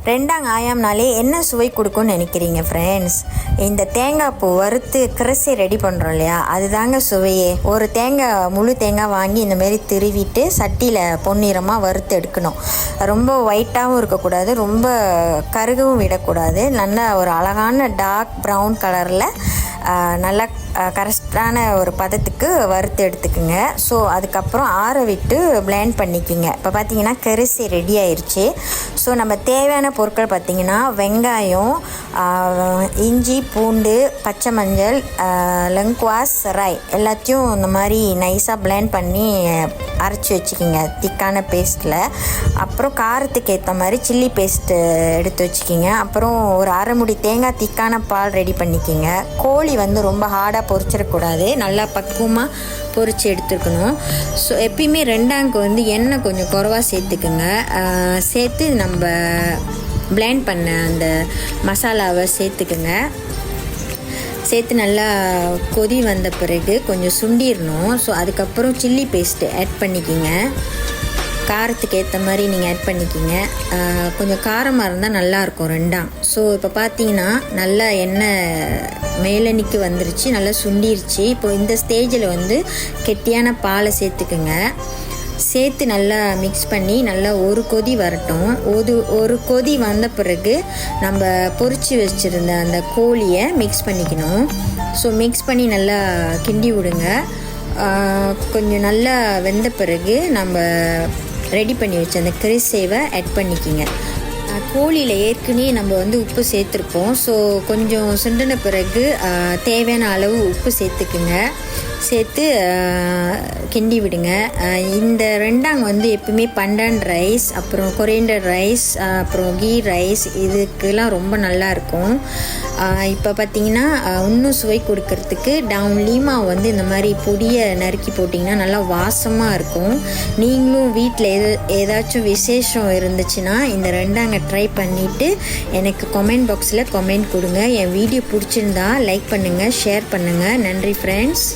ரெண்டாங்க ஆயாம்னாலே என்ன சுவை கொடுக்கும்னு நினைக்கிறீங்க ஃப்ரெண்ட்ஸ்? இந்த தேங்காய் பூ வறுத்து கிரசி ரெடி பண்ணுறோம் இல்லையா, அதுதாங்க சுவையே. ஒரு முழு தேங்காய் வாங்கி இந்தமாரி திருவிட்டு சட்டியில் பொன்னிறமாக வறுத்து எடுக்கணும். ரொம்ப ஒயிட்டாகவும் இருக்கக்கூடாது, ரொம்ப கருகவும் விடக்கூடாது. நல்லா ஒரு அழகான டார்க் ப்ரௌன் கலரில் நல்லா கரெக்டான ஒரு பதத்துக்கு வறுத்து எடுத்துக்குங்க. ஸோ அதுக்கப்புறம் ஆற விட்டு பிளெண்ட் பண்ணிக்கிங்க. இப்போ பார்த்தீங்கன்னா கரிசி ரெடி ஆயிடுச்சு. ஸோ நம்ம தேவையான பொருட்கள் பார்த்திங்கன்னா வெங்காயம், இஞ்சி, பூண்டு, பச்சை மஞ்சள், லங்குவாஸ், ராய் எல்லாத்தையும் இந்த மாதிரி நைஸாக பிளெண்ட் பண்ணி அரைச்சி வச்சுக்கிங்க திக்கான பேஸ்ட்டில். அப்புறம் காரத்துக்கு ஏற்ற மாதிரி சில்லி பேஸ்ட்டு எடுத்து வச்சுக்கிங்க. அப்புறம் ஒரு அரை முடி தேங்காய் திக்கான பால் ரெடி பண்ணிக்கிங்க. கோழி ரொம்ப ஹார்டாக பொரிச்சிடக்கூடாது, நல்லா பக்குவமாக பொரித்து எடுத்துக்கணும். ஸோ எப்பயுமே ரெண்டாங்கு எண்ணெய் கொஞ்சம் குறைவாக சேர்த்துக்குங்க. சேர்த்து நம்ம பிளெண்ட் பண்ண அந்த மசாலாவை சேர்த்துக்குங்க. சேர்த்து நல்லா கொதி வந்த பிறகு கொஞ்சம் சுண்டிடணும். ஸோ அதுக்கப்புறம் சில்லி பேஸ்ட்டு ஆட் பண்ணிக்கிங்க. காரத்துக்கு ஏற்ற மாதிரி நீங்கள் ஆட் பண்ணிக்கிங்க. கொஞ்சம் காரமாக இருந்தால் நல்லாயிருக்கும் ரெண்டாம். ஸோ இப்போ பார்த்தீங்கன்னா நல்லா எண்ணெய் மேலணிக்கு வந்துருச்சு, நல்லா சுண்டிருச்சு. இப்போ இந்த ஸ்டேஜில் கெட்டியான பாலை சேர்த்துக்குங்க. சேர்த்து நல்லா மிக்ஸ் பண்ணி நல்லா ஒரு கொதி வரட்டும். ஒரு கொதி வந்த பிறகு நம்ம பொரித்து வச்சுருந்த அந்த கோழியை மிக்ஸ் பண்ணிக்கணும். ஸோ மிக்ஸ் பண்ணி நல்லா கிண்டி விடுங்க. கொஞ்சம் நல்லா வெந்த பிறகு நம்ம ரெடி பண்ணி வச்ச அந்த கிரிசேவை ஆட் பண்ணிக்கிங்க. கோழியில் ஏற்கனவே நம்ம உப்பு சேர்த்துருப்போம். ஸோ கொஞ்சம் சுண்டின பிறகு தேவையான அளவு உப்பு சேர்த்துக்குங்க. சேர்த்து கிண்டி விடுங்க. இந்த ரெண்டாங்க எப்பவுமே பண்டான் ரைஸ், அப்புறம் கொரியண்டர் ரைஸ், அப்புறம் கீ ரைஸ் இதுக்கெல்லாம் ரொம்ப நல்லாயிருக்கும். இப்போ பார்த்திங்கன்னா இன்னும் சுவை கொடுக்கறதுக்கு டவுன் லீமா இந்த மாதிரி பொடியை நறுக்கி போட்டிங்கன்னா நல்லா வாசமாக இருக்கும். நீங்களும் வீட்டில் ஏதாச்சும் விசேஷம் இருந்துச்சுன்னா இந்த ரெண்டாங்க ட்ரை பண்ணிவிட்டு எனக்கு கமெண்ட் பாக்ஸில் கமெண்ட் கொடுங்க. என் வீடியோ பிடிச்சிருந்தா லைக் பண்ணுங்கள், ஷேர் பண்ணுங்கள். நன்றி ஃப்ரெண்ட்ஸ்.